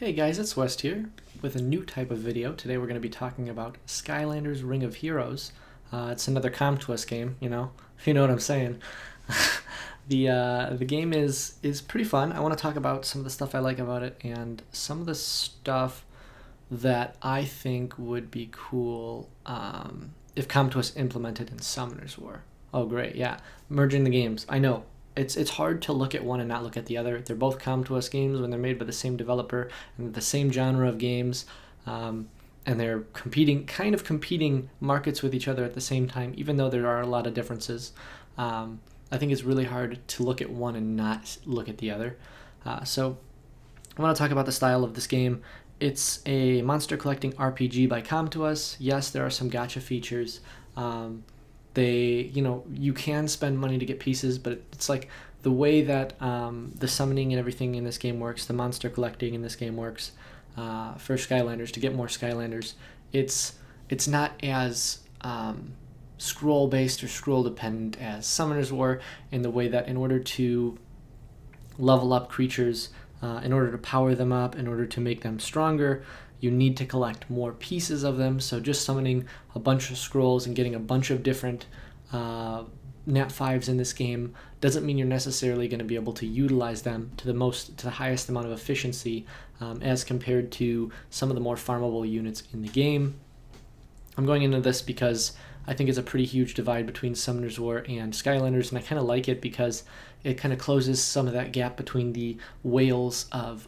Hey guys, it's West here with a new type of video. Today we're going to be talking about Skylanders Ring of Heroes. It's another Comtwist game, if you know what I'm saying. The game is pretty fun. I want to talk about some of the stuff I like about it and some of the stuff that I think would be cool if Comtwist implemented in Summoner's War. Oh great, yeah. Merging the games. I know. It's hard to look at one and not look at the other. They're both Comtwist games when they're made by the same developer and the same genre of games, and they're competing markets with each other at the same time, even though there are a lot of differences. I think it's really hard to look at one and not look at the other. So I want to talk about the style of this game. It's a monster collecting RPG by Comtwist. Yes, there are some gacha features. You can spend money to get pieces, but it's like the way that the summoning and everything in this game works, the monster collecting in this game works for Skylanders, to get more Skylanders, it's not as scroll based or scroll dependent as Summoners War, in the way that in order to level up creatures, in order to power them up, in order to make them stronger, you need to collect more pieces of them. So just summoning a bunch of scrolls and getting a bunch of different Nat 5s in this game doesn't mean you're necessarily going to be able to utilize them to the highest amount of efficiency as compared to some of the more farmable units in the game. I'm going into this because I think it's a pretty huge divide between Summoners War and Skylanders, and I kind of like it because it kind of closes some of that gap between the whales of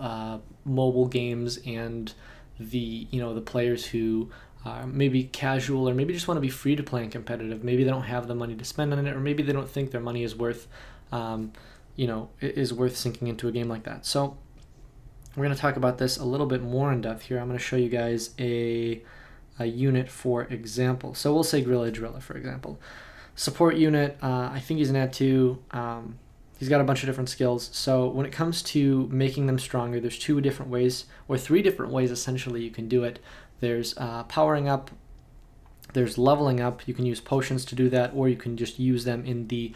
mobile games and the players who are maybe casual, or maybe just want to be free to play and competitive. Maybe they don't have the money to spend on it, or maybe they don't think their money is worth sinking into a game like that. So we're going to talk about this a little bit more in depth here. I'm going to show you guys a unit, for example. So we'll say Grilla Drilla, for example. Support unit, I think he's an Nat 2. He's got a bunch of different skills. So when it comes to making them stronger, there's two different ways, or three different ways essentially you can do it. There's powering up, there's leveling up. You can use potions to do that, or you can just use them in the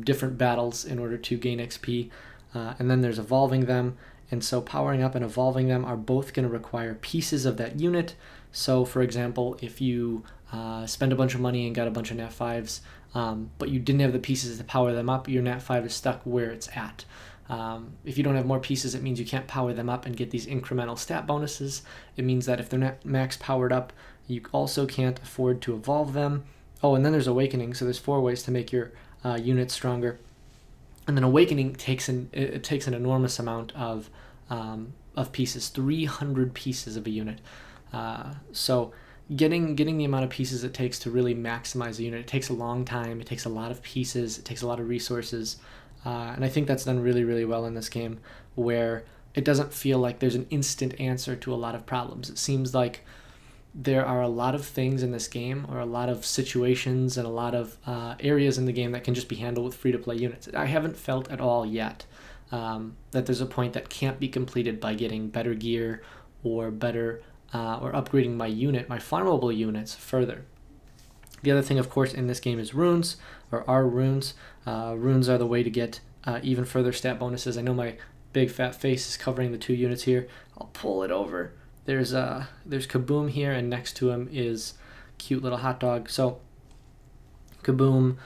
different battles in order to gain XP. And then there's evolving them. And so powering up and evolving them are both going to require pieces of that unit. So for example, if you spend a bunch of money and got a bunch of Nat 5s, but you didn't have the pieces to power them up, your Nat 5 is stuck where it's at. If you don't have more pieces, it means you can't power them up and get these incremental stat bonuses. It means that if they're not max powered up, you also can't afford to evolve them. Oh, and then there's Awakening, so there's 4 ways to make your units stronger. And then Awakening takes an enormous amount of pieces, 300 pieces of a unit. So getting the amount of pieces it takes to really maximize a unit, it takes a long time, it takes a lot of pieces, it takes a lot of resources, and I think that's done really, really well in this game, where it doesn't feel like there's an instant answer to a lot of problems. It seems like there are a lot of things in this game, or a lot of situations and a lot of areas in the game that can just be handled with free-to-play units. I haven't felt at all yet that there's a point that can't be completed by getting better gear or better or upgrading my farmable units further. The other thing, of course, in this game is runes, or are runes. Runes are the way to get even further stat bonuses. I know my big fat face is covering the 2 units here. I'll pull it over. There's Kaboom here, and next to him is cute little hot dog. So Kaboom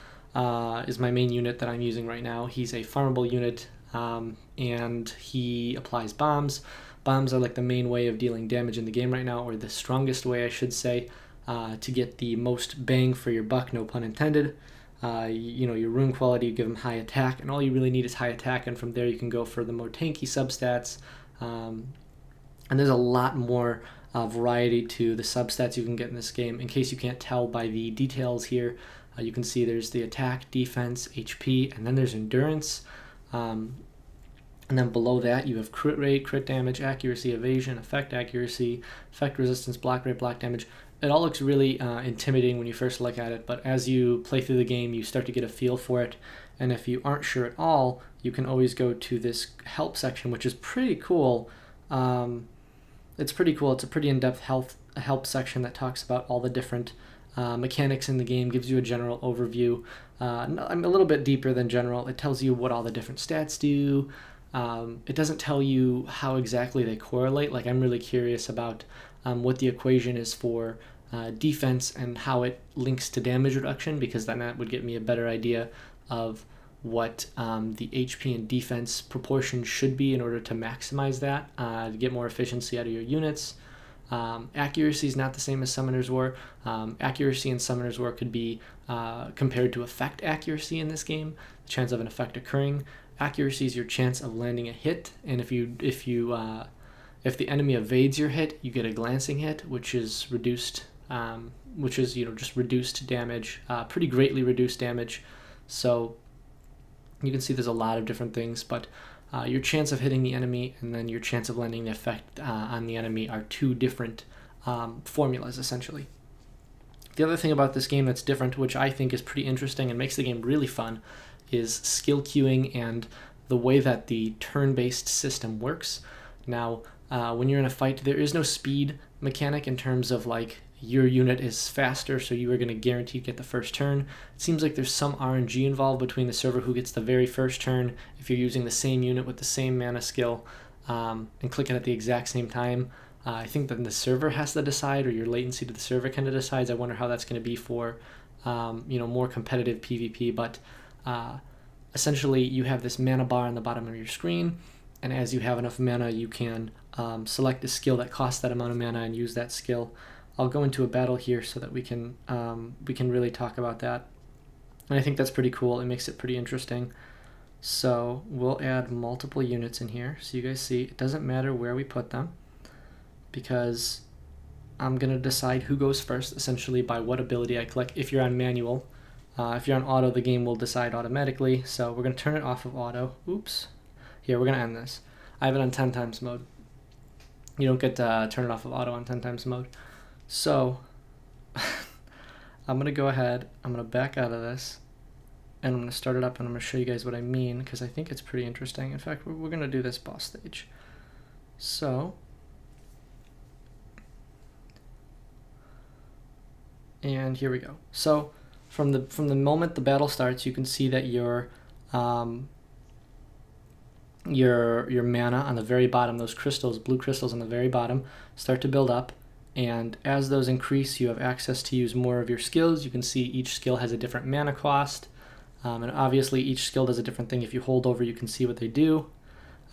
is my main unit that I'm using right now. He's a farmable unit, and he applies bombs. Bombs are like the main way of dealing damage in the game right now, or the strongest way, I should say, to get the most bang for your buck, no pun intended. Your rune quality, you give them high attack, and all you really need is high attack, and from there you can go for the more tanky substats. And there's a lot more variety to the substats you can get in this game. In case you can't tell by the details here, you can see there's the attack, defense, HP, and then there's endurance. And then below that, you have crit rate, crit damage, accuracy, evasion, effect accuracy, effect resistance, block rate, block damage. It all looks really intimidating when you first look at it, but as you play through the game, you start to get a feel for it. And if you aren't sure at all, you can always go to this help section, which is pretty cool. It's pretty cool. It's a pretty in-depth help section that talks about all the different mechanics in the game, gives you a general overview. I'm a little bit deeper than general. It tells you what all the different stats do, it doesn't tell you how exactly they correlate. Like, I'm really curious about what the equation is for defense and how it links to damage reduction, because then that would get me a better idea of what the HP and defense proportion should be in order to maximize that, to get more efficiency out of your units. Accuracy is not the same as Summoner's War. Accuracy in Summoner's War could be compared to effect accuracy in this game, the chance of an effect occurring. Accuracy is your chance of landing a hit, and if the enemy evades your hit, you get a glancing hit, which is reduced, just reduced damage, pretty greatly reduced damage. So you can see there's a lot of different things, but your chance of hitting the enemy and then your chance of landing the effect on the enemy are two different formulas, essentially. The other thing about this game that's different, which I think is pretty interesting and makes the game really fun, is skill queuing and the way that the turn-based system works. Now, when you're in a fight, there is no speed mechanic in terms of like your unit is faster, so you are going to guarantee get the first turn. It seems like there's some RNG involved between the server who gets the very first turn if you're using the same unit with the same mana skill and clicking at the exact same time. I think then the server has to decide, or your latency to the server kind of decides. I wonder how that's going to be for more competitive PvP, but essentially you have this mana bar on the bottom of your screen, and as you have enough mana, you can select a skill that costs that amount of mana and use that skill. I'll go into a battle here so that we can really talk about that. And I think that's pretty cool. It makes it pretty interesting. So we'll add multiple units in here so you guys see it doesn't matter where we put them, because I'm going to decide who goes first essentially by what ability I click. If you're on manual, if you're on auto, the game will decide automatically. So we're going to turn it off of auto. Oops. Here, we're going to end this. I have it on 10 times mode. You don't get to turn it off of auto on 10 times mode. So I'm going to go ahead, I'm going to back out of this, and I'm going to start it up, and I'm going to show you guys what I mean, because I think it's pretty interesting. In fact, we're going to do this boss stage. So, and here we go. So from the moment the battle starts, you can see that your mana on the very bottom, those crystals, blue crystals on the very bottom, start to build up. And as those increase, you have access to use more of your skills. You can see each skill has a different mana cost. And obviously each skill does a different thing. If you hold over, you can see what they do.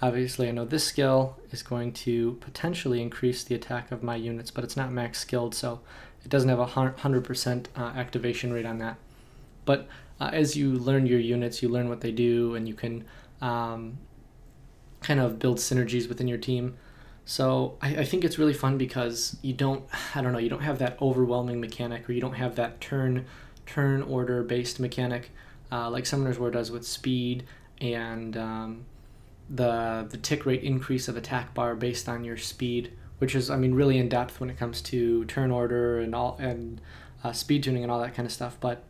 Obviously, I know this skill is going to potentially increase the attack of my units, but it's not max skilled, so it doesn't have a 100% activation rate on that. But as you learn your units, you learn what they do, and you can kind of build synergies within your team. So I think it's really fun because you don't have that overwhelming mechanic, or you don't have that turn order based mechanic like Summoner's War does with speed and the tick rate increase of attack bar based on your speed, which is really in depth when it comes to turn order and speed tuning and all that kind of stuff. But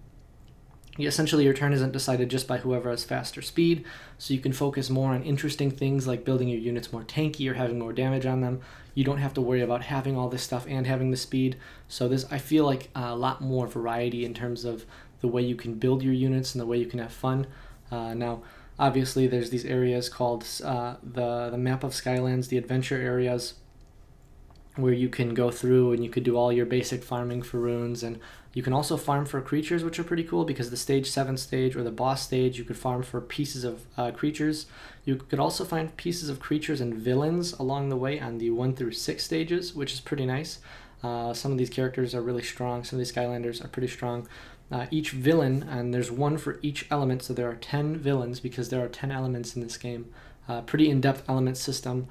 essentially your turn isn't decided just by whoever has faster speed, so you can focus more on interesting things like building your units more tanky or having more damage on them. You don't have to worry about having all this stuff and having the speed. So I feel like a lot more variety in terms of the way you can build your units and the way you can have fun. Now, obviously, there's these areas called the Map of Skylands, the adventure areas, where you can go through and you could do all your basic farming for runes, and you can also farm for creatures, which are pretty cool, because the stage 7 stage or the boss stage, you could farm for pieces of creatures. You could also find pieces of creatures and villains along the way on the 1 through 6 stages, which is pretty nice. Some of these characters are really strong. Some of these Skylanders are pretty strong. Each villain, and there's one for each element, so there are 10 villains because there are 10 elements in this game. Pretty in-depth element system.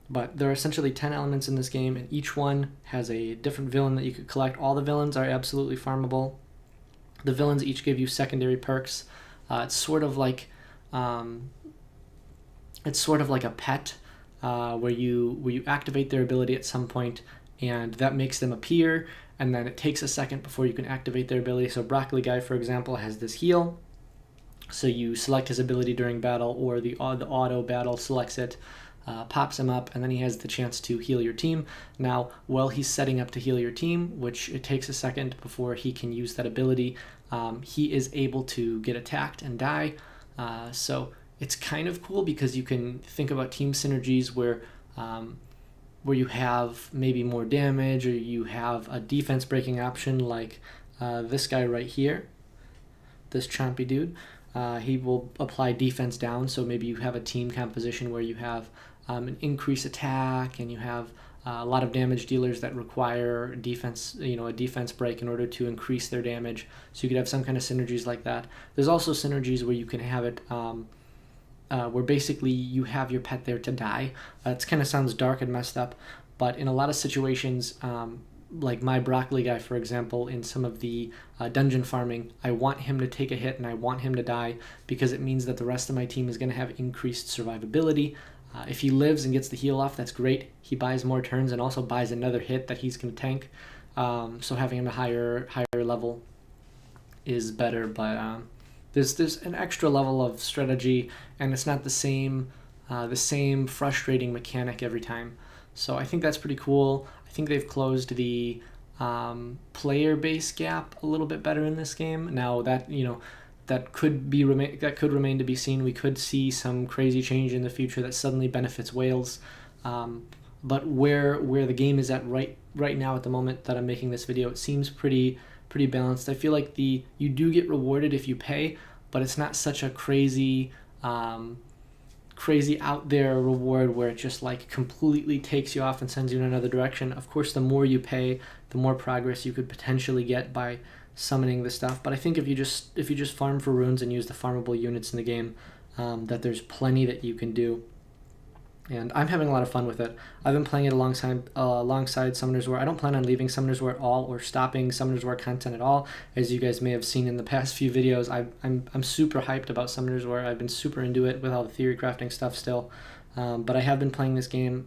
But there are essentially 10 elements in this game, and each one has a different villain that you could collect. All the villains are absolutely farmable. The villains each give you secondary perks. It's sort of like a pet, where you activate their ability at some point, and that makes them appear, and then it takes a second before you can activate their ability. So Broccoli Guy, for example, has this heal. So you select his ability during battle, or the auto battle selects it. Pops him up, and then he has the chance to heal your team. Now, while he's setting up to heal your team, which it takes a second before he can use that ability, he is able to get attacked and die. So it's kind of cool because you can think about team synergies where you have maybe more damage, or you have a defense breaking option like this guy right here, this chompy dude. He will apply defense down, so maybe you have a team composition where you have an increased attack, and you have a lot of damage dealers that require defense, a defense break in order to increase their damage. So you could have some kind of synergies like that. There's also synergies where you can have it where basically you have your pet there to die. It kind of sounds dark and messed up, but in a lot of situations, like my broccoli guy, for example, in some of the dungeon farming, I want him to take a hit and I want him to die because it means that the rest of my team is going to have increased survivability. If he lives and gets the heal off, that's great. He buys more turns and also buys another hit that he's going to tank. So having him a higher level is better, but there's an extra level of strategy, and it's not the same frustrating mechanic every time. So I think that's pretty cool. I think they've closed the player base gap a little bit better in this game. Now that that could remain to be seen. We could see some crazy change in the future that suddenly benefits whales. But where the game is at right now at the moment that I'm making this video, it seems pretty balanced. I feel like you do get rewarded if you pay, but it's not such a crazy out there reward where it just like completely takes you off and sends you in another direction. Of course, the more you pay, the more progress you could potentially get by summoning the stuff. But I think if you just farm for runes and use the farmable units in the game, that there's plenty that you can do. And I'm having a lot of fun with it. I've been playing it alongside Summoners War. I don't plan on leaving Summoners War at all or stopping Summoners War content at all. As you guys may have seen in the past few videos, I'm super hyped about Summoners War. I've been super into it with all the theory crafting stuff still. But I have been playing this game,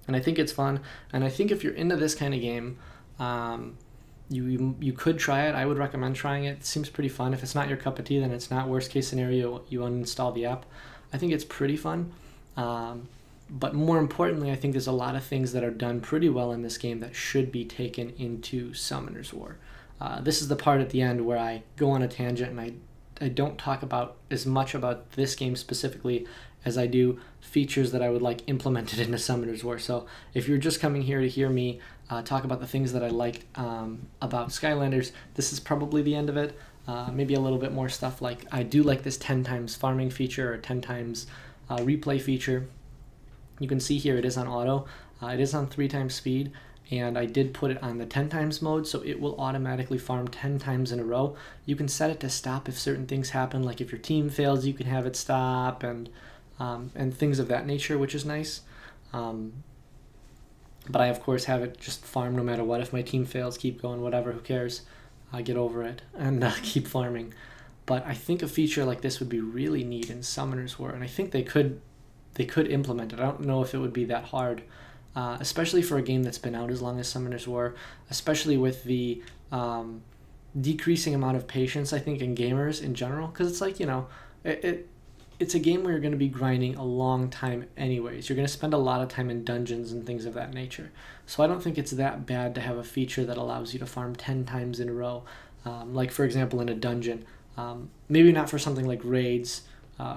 and I think it's fun. And I think if you're into this kind of game, you could try it. I would recommend trying it. It seems pretty fun. If it's not your cup of tea, then it's not. Worst case scenario, you uninstall the app. I think it's pretty fun. But more importantly, I think there's a lot of things that are done pretty well in this game that should be taken into Summoners War. This is the part at the end where I go on a tangent and I don't talk about as much about this game specifically as I do features that I would like implemented into Summoners War. So if you're just coming here to hear me talk about the things that I liked about Skylanders, this is probably the end of it. Maybe a little bit more stuff like I do like this 10 times farming feature or 10 times replay feature. You can see here it is on auto. It is on 3 times speed, and I did put it on the 10 times mode, so it will automatically farm 10 times in a row. You can set it to stop if certain things happen, like if your team fails, you can have it stop, and things of that nature, which is nice. But I, of course, have it just farm no matter what. If my team fails, keep going, whatever, who cares? Get over it and keep farming. But I think a feature like this would be really neat in Summoners War, and I think they could implement it. I don't know if it would be that hard, especially for a game that's been out as long as Summoners War, especially with the decreasing amount of patience, I think, in gamers in general, because it's like, it's a game where you're going to be grinding a long time anyways. You're going to spend a lot of time in dungeons and things of that nature. So I don't think it's that bad to have a feature that allows you to farm 10 times in a row, like, for example, in a dungeon. Maybe not for something like raids,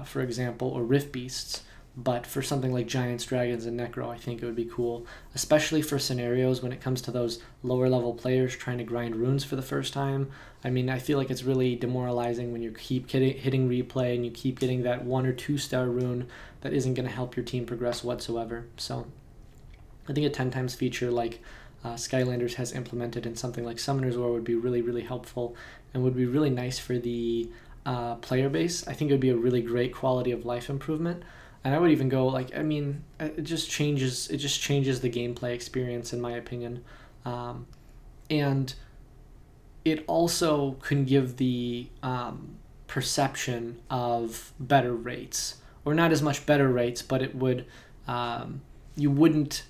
for example, or rift beasts, but for something like giants, dragons, and necro, I think it would be cool, especially for scenarios when it comes to those lower level players trying to grind runes for the first time. I mean, I feel like it's really demoralizing when you keep hitting replay and you keep getting that 1 or 2 star rune that isn't going to help your team progress whatsoever. So I think a 10 times feature like Skylanders has implemented in something like Summoners War would be really, really helpful and would be really nice for the player base. I think it would be a really great quality of life improvement. And I would even go like, I mean, it just changes the gameplay experience, in my opinion. And it also can give the perception of better rates, or not as much better rates, but it would, you wouldn't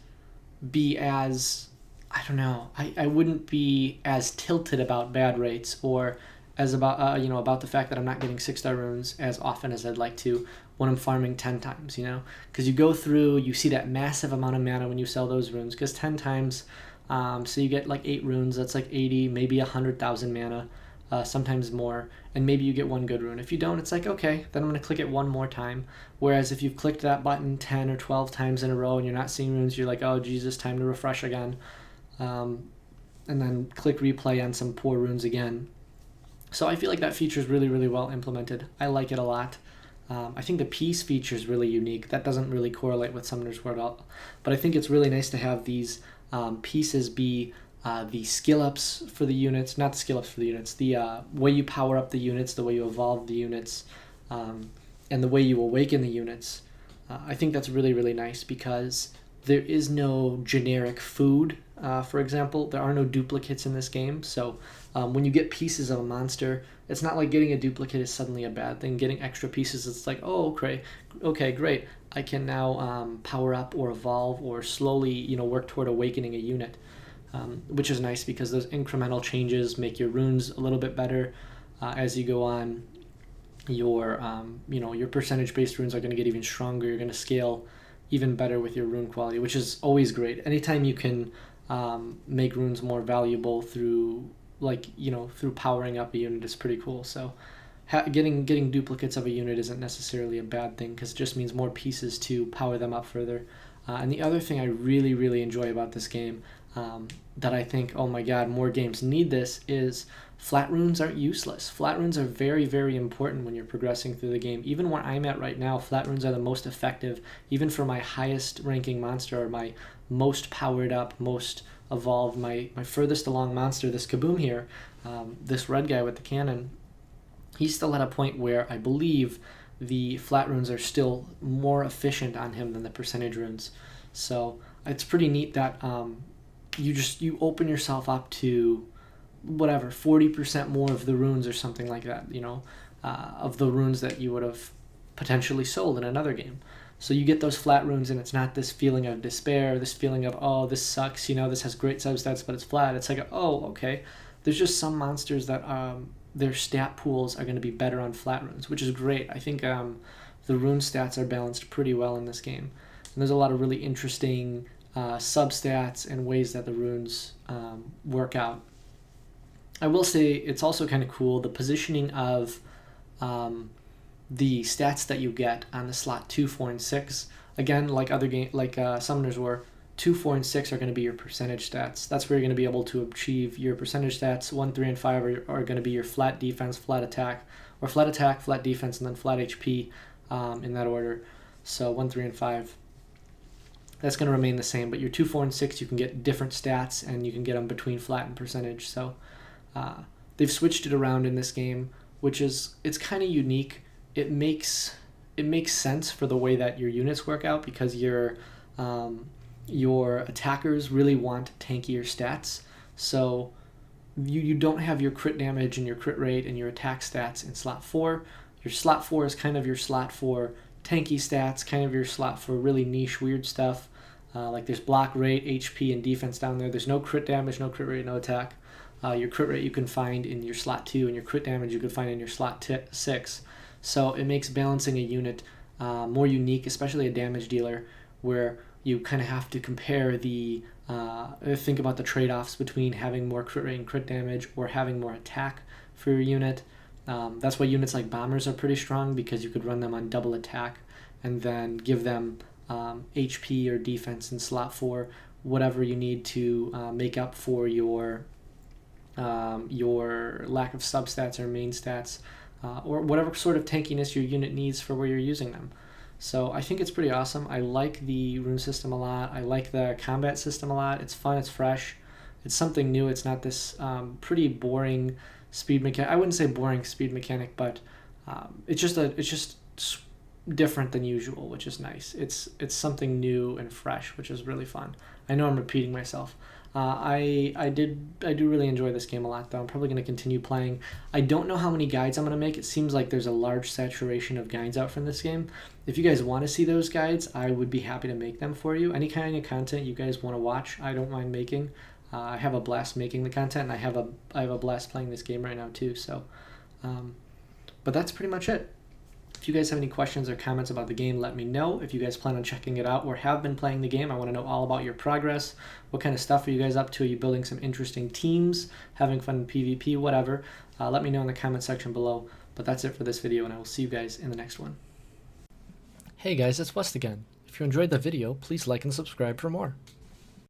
be as, I don't know, I wouldn't be as tilted about bad rates, or as about, about the fact that I'm not getting 6-star runes as often as I'd like to when I'm farming 10 times, because you go through, you see that massive amount of mana when you sell those runes, because 10 times, so you get like 8 runes, that's like 80, maybe 100,000 mana. sometimes more, and maybe you get one good rune. If you don't, it's like, okay, then I'm going to click it one more time. Whereas if you've clicked that button 10 or 12 times in a row and you're not seeing runes, you're like, oh Jesus, time to refresh again. And then click replay on some poor runes again. So I feel like that feature is really, really well implemented. I like it a lot. I think the piece feature is really unique. That doesn't really correlate with Summoner's War at all. But I think it's really nice to have these pieces be the skill ups for the units, not the skill ups for the units, the way you power up the units, the way you evolve the units, and the way you awaken the units. I think that's really, really nice because there is no generic food. For example, there are no duplicates in this game. So when you get pieces of a monster, it's not like getting a duplicate is suddenly a bad thing. Getting extra pieces, it's like, oh, okay, great. I can now power up or evolve or slowly, work toward awakening a unit, which is nice because those incremental changes make your runes a little bit better as you go on. Your percentage-based runes are going to get even stronger. You're going to scale even better with your rune quality, which is always great. Anytime you can make runes more valuable through powering up a unit is pretty cool. So getting duplicates of a unit isn't necessarily a bad thing because it just means more pieces to power them up further. And the other thing I really, really enjoy about this game that I think, oh my god, more games need this, is flat runes aren't useless. Flat runes are very, very important when you're progressing through the game. Even where I'm at right now, flat runes are the most effective, even for my highest ranking monster or my most powered up, most evolved, my furthest along monster, this Kaboom here, this red guy with the cannon. He's still at a point where I believe the flat runes are still more efficient on him than the percentage runes. So it's pretty neat that you open yourself up to whatever 40% more of the runes or something like that, of the runes that you would have potentially sold in another game. So you get those flat runes and it's not this feeling of despair, this feeling of, oh, this sucks, this has great substats but it's flat. It's like, oh, okay, there's just some monsters that their stat pools are going to be better on flat runes, which is great. I think the rune stats are balanced pretty well in this game, and there's a lot of really interesting substats and ways that the runes work out. I will say it's also kind of cool, the positioning of the stats that you get on the slot 2, 4, and 6. Again, like other Summoners War, 2, 4, and 6 are going to be your percentage stats. That's where you're going to be able to achieve your percentage stats. 1, 3, and 5 are going to be your flat defense, flat attack, flat defense, and then flat HP in that order. So 1, 3, and 5. That's going to remain the same, but your 2, 4, and 6, you can get different stats, and you can get them between flat and percentage. So they've switched it around in this game, it's kind of unique. It makes sense for the way that your units work out because your attackers really want tankier stats. So you don't have your crit damage and your crit rate and your attack stats in slot 4. Your slot 4 is kind of your slot for tanky stats, kind of your slot for really niche weird stuff. Like there's block rate, HP, and defense down there. There's no crit damage, no crit rate, no attack. Your crit rate you can find in your slot 2, and your crit damage you can find in your slot 6. So it makes balancing a unit more unique, especially a damage dealer, where you kind of have to compare think about the trade-offs between having more crit rate and crit damage or having more attack for your unit. That's why units like bombers are pretty strong, because you could run them on double attack and then give them HP or defense in slot 4, whatever you need to make up for your lack of substats or main stats, or whatever sort of tankiness your unit needs for where you're using them. So I think it's pretty awesome. I like the rune system a lot. I like the combat system a lot. It's fun, it's fresh, it's something new. It's not this pretty boring speed mechanic. I wouldn't say boring speed mechanic, but it's just different than usual, which is nice. It's something new and fresh, which is really fun. I know I'm repeating myself. I do really enjoy this game a lot, though. I'm probably going to continue playing. I don't know how many guides I'm going to make. It seems like there's a large saturation of guides out from this game. If you guys want to see those guides, I would be happy to make them for you. Any kind of content you guys want to watch, I don't mind making. I have a blast making the content, and I have a blast playing this game right now too. So, but that's pretty much it. If If you guys have any questions or comments about the game, let me know. If you guys plan on checking it out or have been playing the game, I want to know all about your progress. What kind of stuff are you guys up to? Are you building some interesting teams, having fun in PvP, whatever? Let me know in the comment section below. But that's it for this video, and I will see you guys in the next one. Hey guys, it's West again. If you enjoyed the video, please like and subscribe for more.